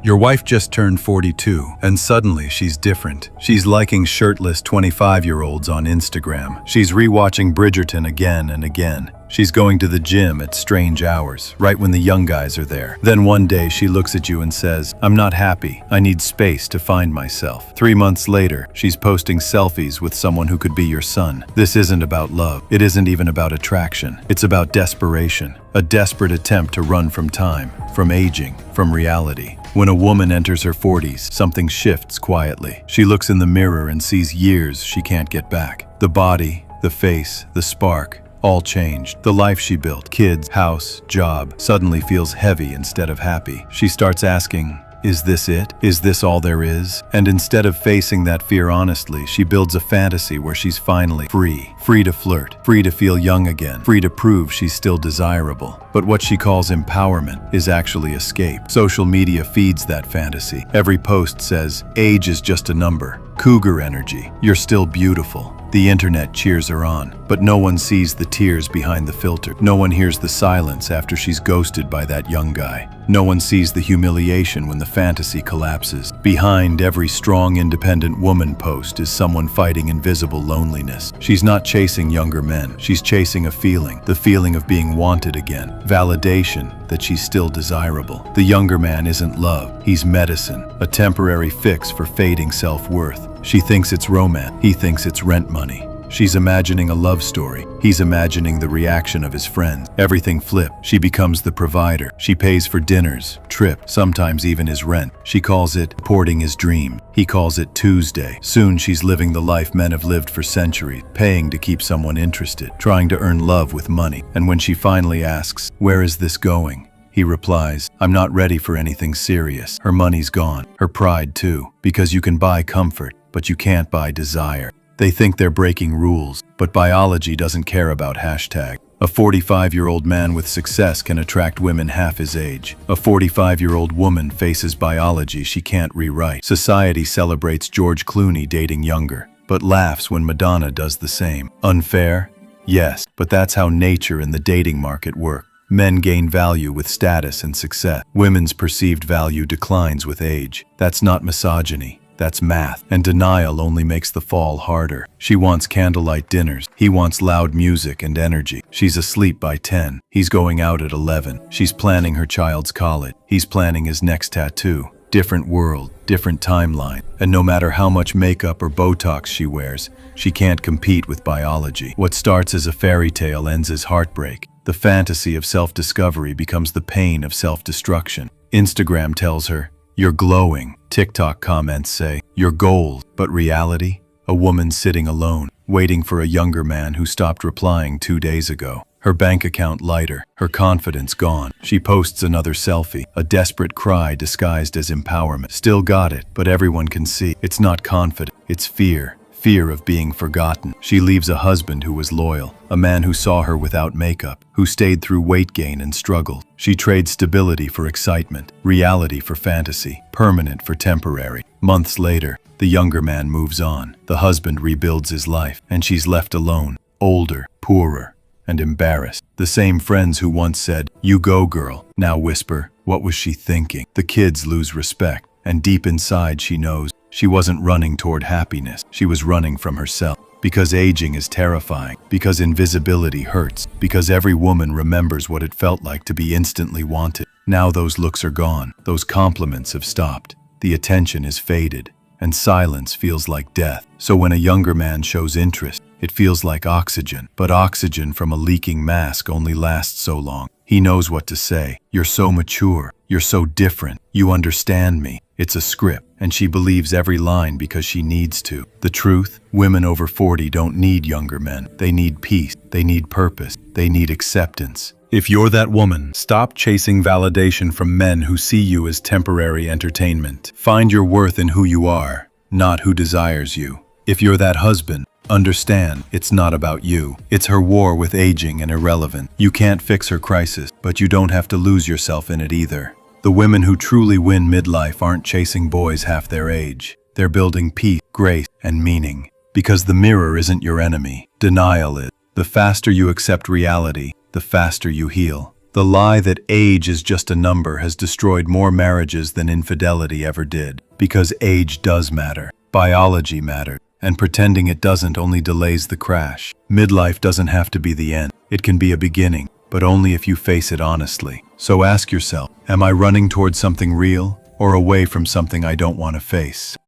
Your wife just turned 42, and suddenly she's different. She's liking shirtless 25-year-olds on Instagram. She's rewatching Bridgerton again and again. She's going to the gym at strange hours, right when the young guys are there. Then one day she looks at you and says, "I'm not happy. I need space to find myself." 3 months later, she's posting selfies with someone who could be your son. This isn't about love. It isn't even about attraction. It's about desperation. A desperate attempt to run from time, from aging, from reality. When a woman enters her 40s, something shifts quietly. She looks in the mirror and sees years she can't get back. The body, the face, the spark, all changed. The life she built, kids, house, job, suddenly feels heavy instead of happy. She starts asking, is this it? Is this all there is? And instead of facing that fear honestly, she builds a fantasy where she's finally free. Free to flirt, free to feel young again, free to prove she's still desirable. But what she calls empowerment is actually escape. Social media feeds that fantasy. Every post says, age is just a number. Cougar energy, you're still beautiful. The internet cheers her on, but no one sees the tears behind the filter. No one hears the silence after she's ghosted by that young guy. No one sees the humiliation when the fantasy collapses. Behind every strong, independent woman post is someone fighting invisible loneliness. She's not chasing younger men. She's chasing a feeling, the feeling of being wanted again. Validation that she's still desirable. The younger man isn't love. He's medicine, a temporary fix for fading self-worth. She thinks it's romance. He thinks it's rent money. She's imagining a love story. He's imagining the reaction of his friends. Everything flipped. She becomes the provider. She pays for dinners, trips, sometimes even his rent. She calls it supporting his dream. He calls it Tuesday. Soon she's living the life men have lived for centuries, paying to keep someone interested, trying to earn love with money. And when she finally asks, "Where is this going?" he replies, "I'm not ready for anything serious." Her money's gone. Her pride too. Because you can buy comfort, but you can't buy desire. They think they're breaking rules, but biology doesn't care about hashtag. A 45-year-old man with success can attract women half his age. A 45-year-old woman faces biology she can't rewrite. Society celebrates George Clooney dating younger, but laughs when Madonna does the same. Unfair? Yes, but that's how nature and the dating market work. Men gain value with status and success. Women's perceived value declines with age. That's not misogyny. That's math, and denial only makes the fall harder. She wants candlelight dinners. He wants loud music and energy. She's asleep by 10. He's going out at 11. She's planning her child's college. He's planning his next tattoo. Different world, different timeline. And no matter how much makeup or Botox she wears, she can't compete with biology. What starts as a fairy tale ends as heartbreak. The fantasy of self-discovery becomes the pain of self-destruction. Instagram tells her, "You're glowing." TikTok comments say, "You're gold." But reality? A woman sitting alone, waiting for a younger man who stopped replying 2 days ago. Her bank account lighter, her confidence gone. She posts another selfie, a desperate cry disguised as empowerment. Still got it, but everyone can see. It's not confidence, it's fear. Fear of being forgotten. She leaves a husband who was loyal, a man who saw her without makeup, who stayed through weight gain and struggled. She trades stability for excitement, reality for fantasy, permanent for temporary. Months later, the younger man moves on. The husband rebuilds his life, and she's left alone, older, poorer, and embarrassed. The same friends who once said, "You go, girl," now whisper, "What was she thinking?" The kids lose respect, and deep inside she knows she wasn't running toward happiness. She was running from herself. Because aging is terrifying. Because invisibility hurts. Because every woman remembers what it felt like to be instantly wanted. Now those looks are gone. Those compliments have stopped. The attention is faded. And silence feels like death. So when a younger man shows interest, it feels like oxygen. But oxygen from a leaking mask only lasts so long. He knows what to say. "You're so mature. You're so different. You understand me." It's a script, and she believes every line because she needs to. The truth? Women over 40 don't need younger men. They need peace. They need purpose. They need acceptance. If you're that woman, stop chasing validation from men who see you as temporary entertainment. Find your worth in who you are, not who desires you. If you're that husband, understand it's not about you. It's her war with aging and irrelevant. You can't fix her crisis, but you don't have to lose yourself in it either. The women who truly win midlife aren't chasing boys half their age. They're building peace, grace, and meaning. Because the mirror isn't your enemy. Denial is. The faster you accept reality, the faster you heal. The lie that age is just a number has destroyed more marriages than infidelity ever did. Because age does matter. Biology matters. And pretending it doesn't only delays the crash. Midlife doesn't have to be the end. It can be a beginning, but only if you face it honestly. So ask yourself, am I running towards something real or away from something I don't want to face?